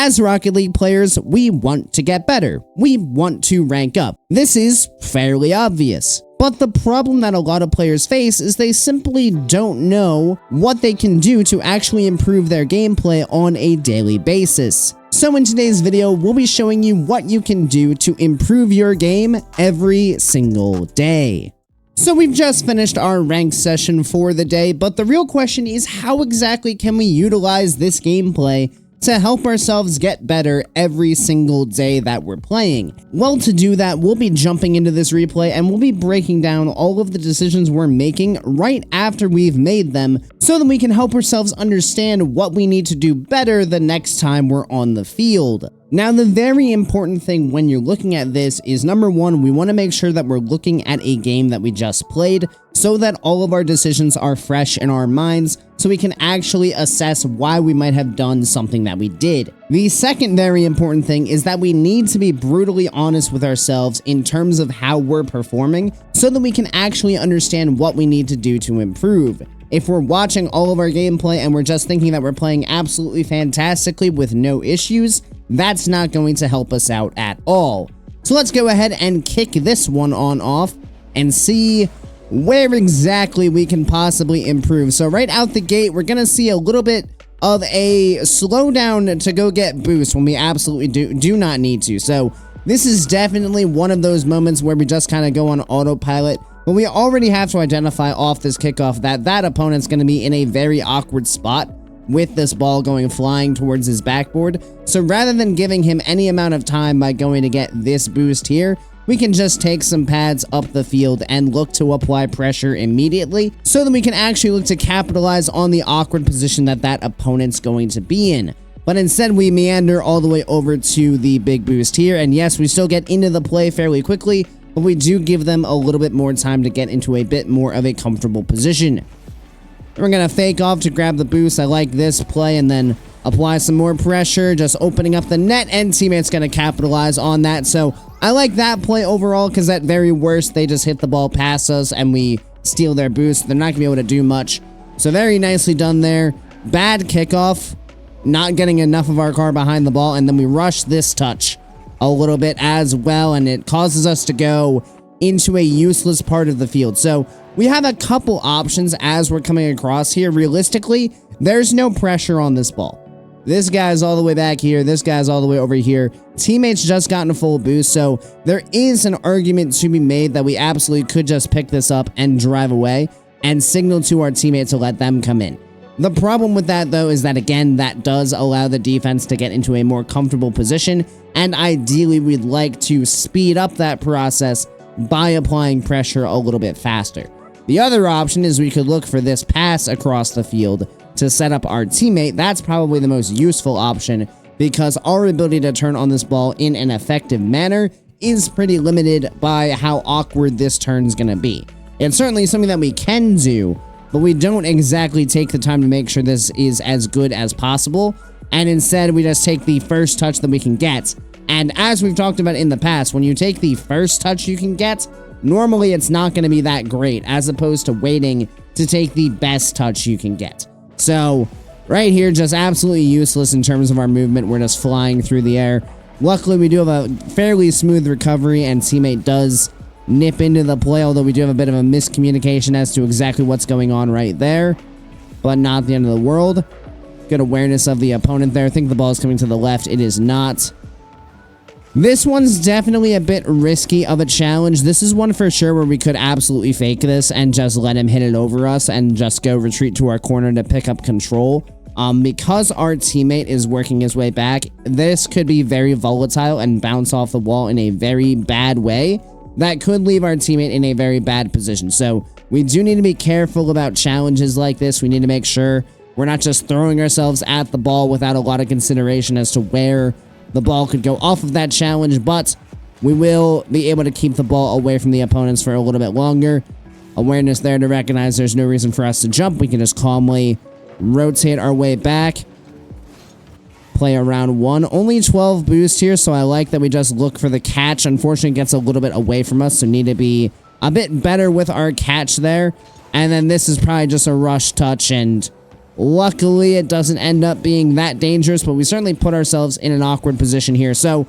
As Rocket League players, we want to get better. We want to rank up. This is fairly obvious. But the problem that a lot of players face is they simply don't know what they can do to actually improve their gameplay on a daily basis. So in today's video, we'll be showing you what you can do to improve your game every single day. So we've just finished our rank session for the day, but the real question is how exactly can we utilize this gameplay to help ourselves get better every single day that we're playing? Well, to do that, we'll be jumping into this replay and we'll be breaking down all of the decisions we're making right after we've made them so that we can help ourselves understand what we need to do better the next time we're on the field. Now, the very important thing when you're looking at this is, number one, we want to make sure that we're looking at a game that we just played so that all of our decisions are fresh in our minds so we can actually assess why we might have done something that we did. The second very important thing is that we need to be brutally honest with ourselves in terms of how we're performing so that we can actually understand what we need to do to improve. If we're watching all of our gameplay and we're just thinking that we're playing absolutely fantastically with no issues, that's not going to help us out at all. So let's go ahead and kick this one on off and see where exactly we can possibly improve. So right out the gate, we're going to see a little bit of a slowdown to go get boost when we absolutely do not need to. So this is definitely one of those moments where we just kind of go on autopilot. But we already have to identify off this kickoff that opponent's going to be in a very awkward spot with this ball going flying towards his backboard. So rather than giving him any amount of time by going to get this boost here, we can just take some pads up the field and look to apply pressure immediately so that we can actually look to capitalize on the awkward position that opponent's going to be in. But instead, we meander all the way over to the big boost here. And yes, we still get into the play fairly quickly, but we do give them a little bit more time to get into a bit more of a comfortable position. We're going to fake off to grab the boost. I like this play, and then apply some more pressure, just opening up the net, and teammates going to capitalize on that. So I like that play overall because at very worst, they just hit the ball past us and we steal their boost. They're not going to be able to do much. So very nicely done there. Bad kickoff, not getting enough of our car behind the ball, and then we rush this touch a little bit as well, and it causes us to go into a useless part of the field. So we have a couple options as we're coming across here. Realistically, there's no pressure on this ball. This guy's all the way back here. This guy's all the way over here. Teammates just gotten a full boost, so there is an argument to be made that we absolutely could just pick this up and drive away and signal to our teammates to let them come in. The problem with that, though, is that, again, that does allow the defense to get into a more comfortable position, and ideally, we'd like to speed up that process by applying pressure a little bit faster. The other option is we could look for this pass across the field to set up our teammate. That's probably the most useful option because our ability to turn on this ball in an effective manner is pretty limited by how awkward this turn is going to be. It's certainly something that we can do, but we don't exactly take the time to make sure this is as good as possible, and instead we just take the first touch that we can get. And as we've talked about in the past, when you take the first touch you can get, normally it's not going to be that great, as opposed to waiting to take the best touch you can get. So right here, just absolutely useless in terms of our movement. We're just flying through the air. Luckily, we do have a fairly smooth recovery, and teammate does nip into the play, although we do have a bit of a miscommunication as to exactly what's going on right there, but not the end of the world. Good awareness of the opponent there. I think the ball is coming to the left. It is not. This one's definitely a bit risky of a challenge. This is one for sure where we could absolutely fake this and just let him hit it over us and just go retreat to our corner to pick up control. Because our teammate is working his way back, this could be very volatile and bounce off the wall in a very bad way. That could leave our teammate in a very bad position. So we do need to be careful about challenges like this. We need to make sure we're not just throwing ourselves at the ball without a lot of consideration as to where the ball could go off of that challenge, but we will be able to keep the ball away from the opponents for a little bit longer. Awareness there to recognize there's no reason for us to jump. We can just calmly rotate our way back. Play around one. Only 12 boosts here, so I like that we just look for the catch. Unfortunately, it gets a little bit away from us, so need to be a bit better with our catch there. And then this is probably just a rush touch, and Luckily, it doesn't end up being that dangerous, but we certainly put ourselves in an awkward position here. So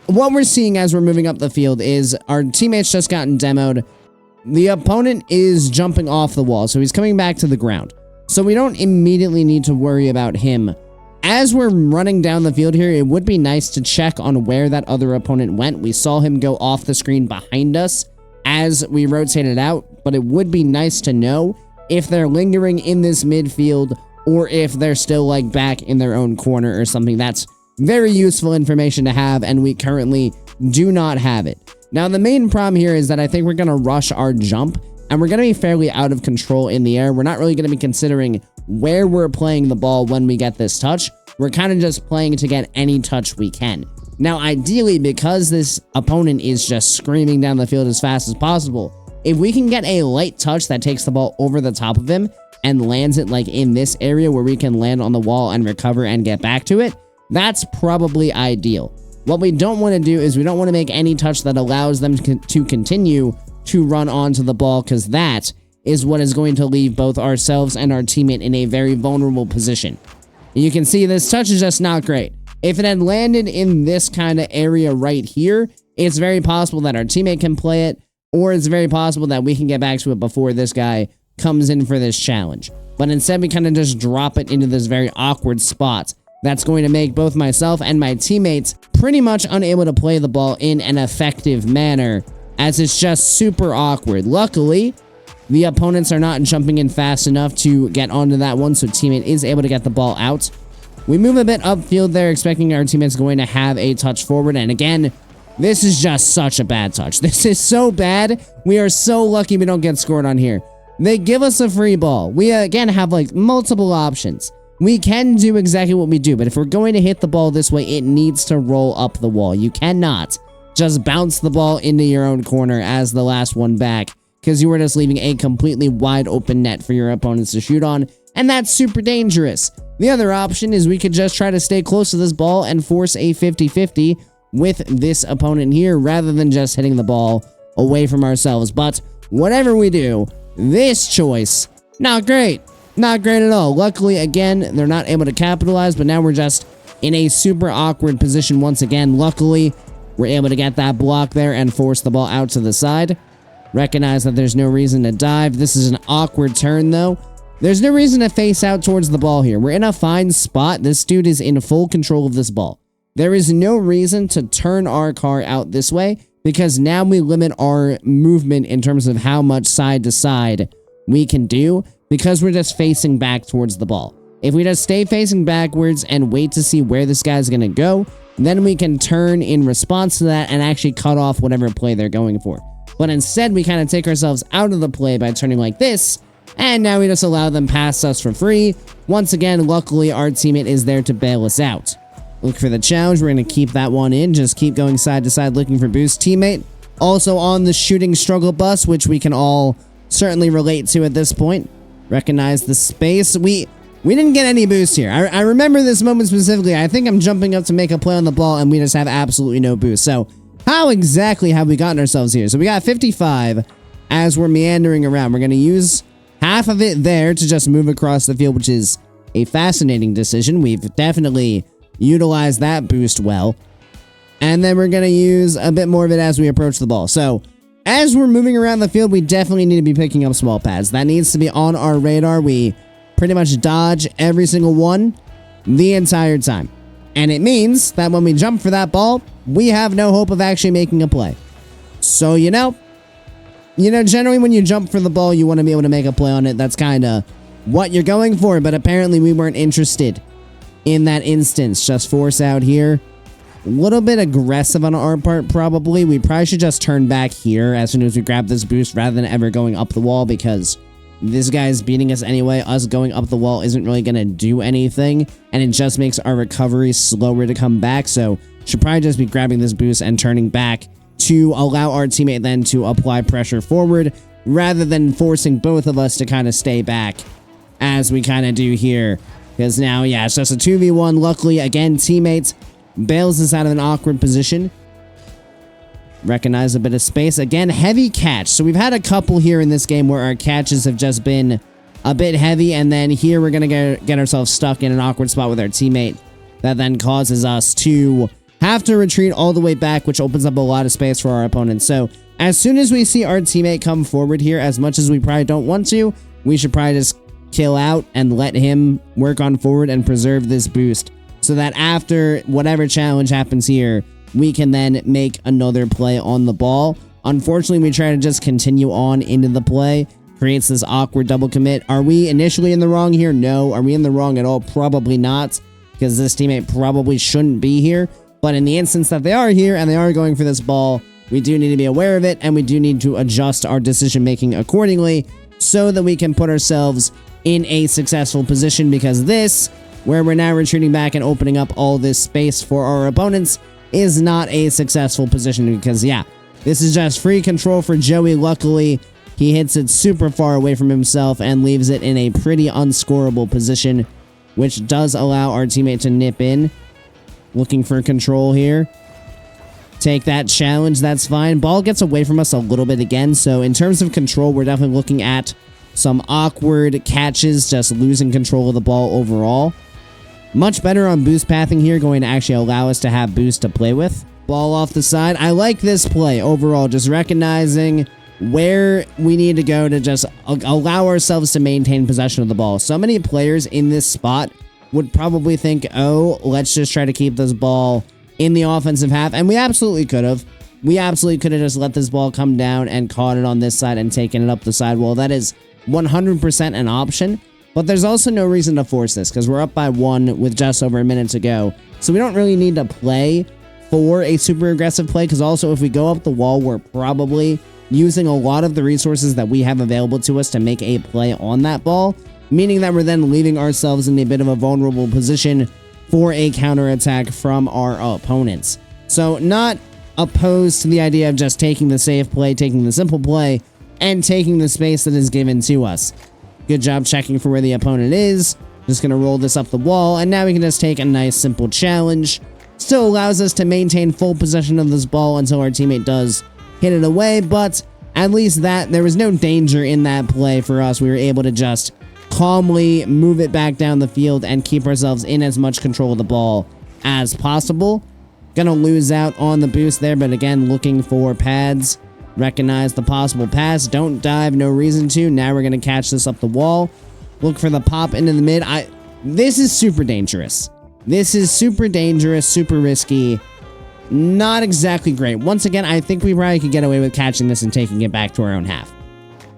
what we're seeing as we're moving up the field is our teammates just gotten demoed. The opponent is jumping off the wall, so he's coming back to the ground. So we don't immediately need to worry about him. As we're running down the field here, it would be nice to check on where that other opponent went. We saw him go off the screen behind us as we rotated out, but it would be nice to know if they're lingering in this midfield or if they're still like back in their own corner or something. That's very useful information to have, and we currently do not have it. Now, the main problem here is that I think we're going to rush our jump, and we're going to be fairly out of control in the air. We're not really going to be considering where we're playing the ball when we get this touch. We're kind of just playing to get any touch we can. Now, ideally, because this opponent is just screaming down the field as fast as possible, if we can get a light touch that takes the ball over the top of him and lands it like in this area where we can land on the wall and recover and get back to it, that's probably ideal. What we don't want to do is we don't want to make any touch that allows them to continue to run onto the ball, because that is what is going to leave both ourselves and our teammate in a very vulnerable position. You can see this touch is just not great. If it had landed in this kind of area right here, it's very possible that our teammate can play it, or it's very possible that we can get back to it before this guy comes in for this challenge. But instead, we kind of just drop it into this very awkward spot. That's going to make both myself and my teammates pretty much unable to play the ball in an effective manner, as it's just super awkward. Luckily, the opponents are not jumping in fast enough to get onto that one, so teammate is able to get the ball out. We move a bit upfield there, expecting our teammate's going to have a touch forward, and again, this is just such a bad touch. This is so bad. We are so lucky we don't get scored on here. They give us a free ball. We, again, have, like, multiple options. We can do exactly what we do, but if we're going to hit the ball this way, it needs to roll up the wall. You cannot just bounce the ball into your own corner as the last one back, because you were just leaving a completely wide open net for your opponents to shoot on, and that's super dangerous. The other option is we could just try to stay close to this ball and force a 50-50 with this opponent here, rather than just hitting the ball away from ourselves. But whatever we do, this choice, not great. Not great at all. Luckily, again, they're not able to capitalize, but now we're just in a super awkward position once again. Luckily, we're able to get that block there and force the ball out to the side. Recognize that there's no reason to dive. This is an awkward turn, though. There's no reason to face out towards the ball here. We're in a fine spot. This dude is in full control of this ball. There is no reason to turn our car out this way, because now we limit our movement in terms of how much side to side we can do, because we're just facing back towards the ball. If we just stay facing backwards and wait to see where this guy's going to go, then we can turn in response to that and actually cut off whatever play they're going for. But instead, we kind of take ourselves out of the play by turning like this, and now we just allow them past us for free. Once again, luckily, our teammate is there to bail us out. Look for the challenge. We're going to keep that one in. Just keep going side to side looking for boost. Teammate also on the shooting struggle bus, which we can all certainly relate to at this point. Recognize the space. We didn't get any boost here. I remember this moment specifically. I think I'm jumping up to make a play on the ball, and we just have absolutely no boost. So how exactly have we gotten ourselves here? So we got 55 as we're meandering around. We're going to use half of it there to just move across the field, which is a fascinating decision. We've definitely utilized that boost well. And then we're going to use a bit more of it as we approach the ball. So as we're moving around the field, we definitely need to be picking up small pads. That needs to be on our radar. We pretty much dodge every single one the entire time. And it means that when we jump for that ball, we have no hope of actually making a play. So, you know, generally when you jump for the ball, you want to be able to make a play on it. That's kind of what you're going for. But apparently we weren't interested in that instance. Just force out here. A little bit aggressive on our part, probably. We probably should just turn back here as soon as we grab this boost rather than ever going up the wall, because this guy is beating us anyway. Us going up the wall isn't really going to do anything, and it just makes our recovery slower to come back. So should probably just be grabbing this boost and turning back to allow our teammate then to apply pressure forward, rather than forcing both of us to kind of stay back as we kind of do here. Because now, yeah, it's just a 2v1. Luckily, again, teammates bails us out of an awkward position. Recognize a bit of space. Again, heavy catch. So we've had a couple here in this game where our catches have just been a bit heavy, and then here we're going to get ourselves stuck in an awkward spot with our teammate that then causes us to have to retreat all the way back, which opens up a lot of space for our opponent. So as soon as we see our teammate come forward here, as much as we probably don't want to, we should probably just kill out and let him work on forward and preserve this boost so that after whatever challenge happens here, we can then make another play on the ball. Unfortunately, we try to just continue on into the play, creates this awkward double commit. Are we initially in the wrong here? No. Are we in the wrong at all? Probably not, because this teammate probably shouldn't be here. But in the instance that they are here and they are going for this ball, we do need to be aware of it, and we do need to adjust our decision making accordingly so that we can put ourselves in a successful position, because this, where we're now retreating back and opening up all this space for our opponents, is not a successful position, because yeah, this is just free control for Joey. Luckily, he hits it super far away from himself and leaves it in a pretty unscorable position, which does allow our teammate to nip in. Looking for control here. Take that challenge, that's fine. Ball gets away from us a little bit again, so in terms of control, we're definitely looking at some awkward catches, just losing control of the ball overall. Much better on boost pathing here, going to actually allow us to have boost to play with. Ball off the side. I like this play overall, just recognizing where we need to go to just allow ourselves to maintain possession of the ball. So many players in this spot would probably think, oh, let's just try to keep this ball in the offensive half, and we absolutely could have. We absolutely could have just let this ball come down and caught it on this side and taken it up the side wall. That is 100% an option, but there's also no reason to force this because we're up by 1 with just over a minute to go. So we don't really need to play for a super aggressive play, because also if we go up the wall, we're probably using a lot of the resources that we have available to us to make a play on that ball, meaning that we're then leaving ourselves in a bit of a vulnerable position for a counterattack from our opponents. So not opposed to the idea of just taking the safe play, taking the simple play, and taking the space that is given to us. Good job checking for where the opponent is. Just going to roll this up the wall, and now we can just take a nice simple challenge. Still allows us to maintain full possession of this ball until our teammate does hit it away, but at least that there was no danger in that play for us. We were able to just calmly move it back down the field and keep ourselves in as much control of the ball as possible. Gonna lose out on the boost there, but again, looking for pads. Recognize the possible pass. Don't dive, no reason to. Now we're gonna catch this up the wall. Look for the pop into the mid. This is super dangerous. This is super dangerous, super risky. Not exactly great. Once again, I think we probably could get away with catching this and taking it back to our own half.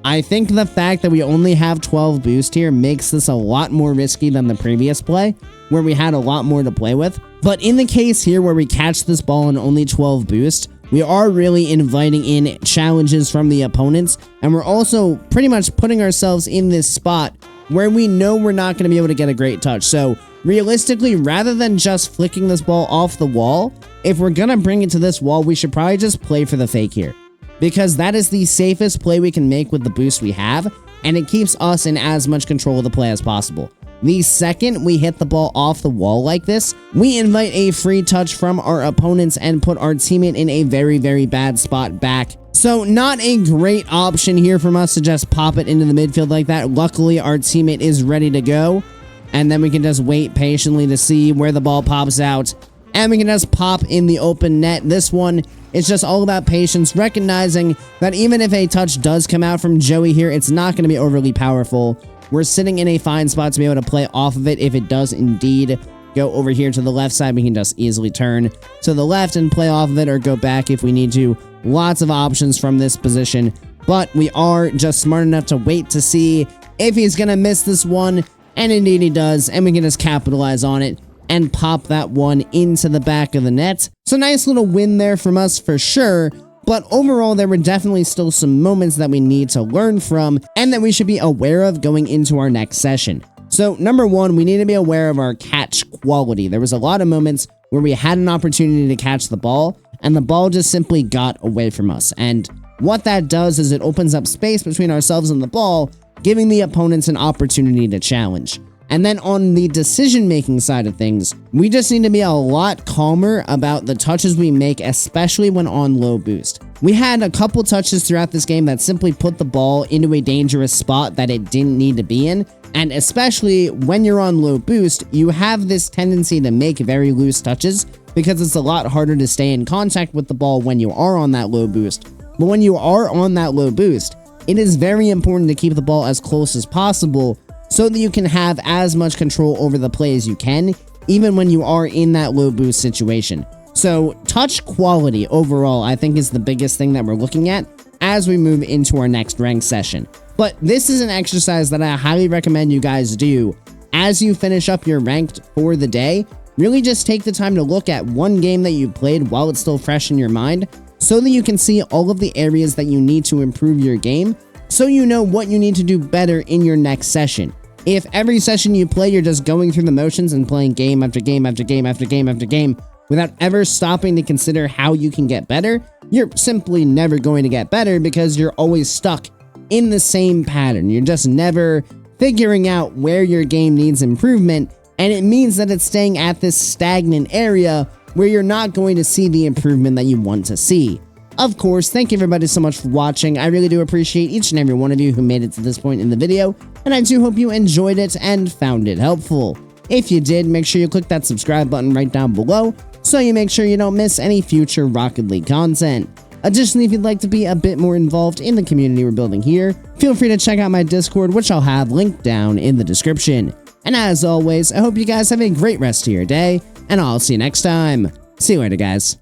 I think the fact that we only have 12 boost here makes this a lot more risky than the previous play, where we had a lot more to play with. But in the case here where we catch this ball on only 12 boost, we are really inviting in challenges from the opponents, and we're also pretty much putting ourselves in this spot where we know we're not going to be able to get a great touch. So realistically, rather than just flicking this ball off the wall, if we're going to bring it to this wall, we should probably just play for the fake here, because that is the safest play we can make with the boost we have, and it keeps us in as much control of the play as possible. The second we hit the ball off the wall like this, we invite a free touch from our opponents and put our teammate in a very, very bad spot back. So not a great option here from us to just pop it into the midfield like that. Luckily, our teammate is ready to go, and then we can just wait patiently to see where the ball pops out, and we can just pop in the open net. This one, it's just all about patience, recognizing that even if a touch does come out from Joey here, it's not going to be overly powerful. We're sitting in a fine spot to be able to play off of it. If it does indeed go over here to the left side, we can just easily turn to the left and play off of it, or go back if we need to. Lots of options from this position, but we are just smart enough to wait to see if he's going to miss this one, and indeed he does, and we can just capitalize on it and pop that one into the back of the net. So nice little win there from us for sure. But overall, there were definitely still some moments that we need to learn from and that we should be aware of going into our next session. So number one, we need to be aware of our catch quality. There was a lot of moments where we had an opportunity to catch the ball and the ball just simply got away from us. And what that does is it opens up space between ourselves and the ball, giving the opponents an opportunity to challenge. And then on the decision-making side of things, we just need to be a lot calmer about the touches we make, especially when on low boost. We had a couple touches throughout this game that simply put the ball into a dangerous spot that it didn't need to be in, and especially when you're on low boost, you have this tendency to make very loose touches because it's a lot harder to stay in contact with the ball when you are on that low boost. But when you are on that low boost, it is very important to keep the ball as close as possible so that you can have as much control over the play as you can, even when you are in that low boost situation. So touch quality overall, I think, is the biggest thing that we're looking at as we move into our next rank session. But this is an exercise that I highly recommend you guys do as you finish up your ranked for the day. Really just take the time to look at one game that you played while it's still fresh in your mind so that you can see all of the areas that you need to improve your game, so you know what you need to do better in your next session. If every session you play, you're just going through the motions and playing game after game after game after game after game without ever stopping to consider how you can get better, you're simply never going to get better because you're always stuck in the same pattern. You're just never figuring out where your game needs improvement, and it means that it's staying at this stagnant area where you're not going to see the improvement that you want to see. Of course, thank you everybody so much for watching. I really do appreciate each and every one of you who made it to this point in the video, and I do hope you enjoyed it and found it helpful. If you did, make sure you click that subscribe button right down below so you make sure you don't miss any future Rocket League content. Additionally, if you'd like to be a bit more involved in the community we're building here, feel free to check out my Discord, which I'll have linked down in the description. And as always, I hope you guys have a great rest of your day, and I'll see you next time. See you later, guys.